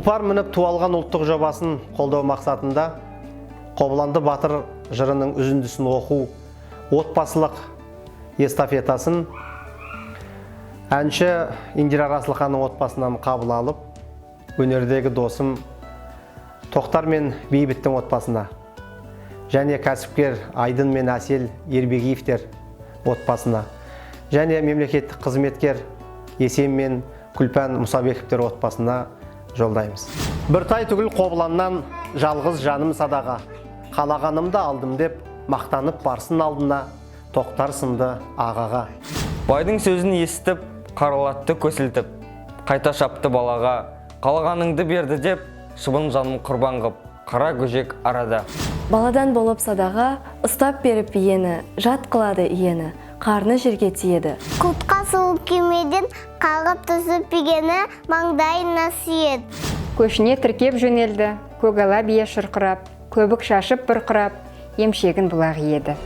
Тұлпар мініп туалған ұлттық жобасын қолдау мақсатында Қобыланды батыр жырының үзіндісін оқу отбасылық эстафетасын әнші Индира Расылханның отбасынан қабыл алып, өнердегі досым Тоқтар мен Бейбіттің отбасына және кәсіпкер Айдын мен Әсел Ербегиевтер отбасына және мемлекеттік қызметкер Есен мен Күлпән Мұсабековтер отбасына жолдаймыз. Бір тай түгіл Қобыланнан жалғыз жаным садаға, қалағанымды алдым деп мақтанып барсын алдына Тоқтар сынды ағаға. Байдың сөзін естіп, қаралатты көсілтіп, қайта шапты балаға, қалағаныңды берді деп, шыбын жаным құрбан қып, қара көжек арада. Баладан болып садаға, ұстап беріп иені, жат қылады иені, қарны жерге тиеді. Құтқа суық кемеден қалғып түсіп пегені маңдайына сүйет. Көшіне тіркеп жөнелді, көгала бие шырқырап, көбік шашып бұрқырап, емшегін бұлақ еді.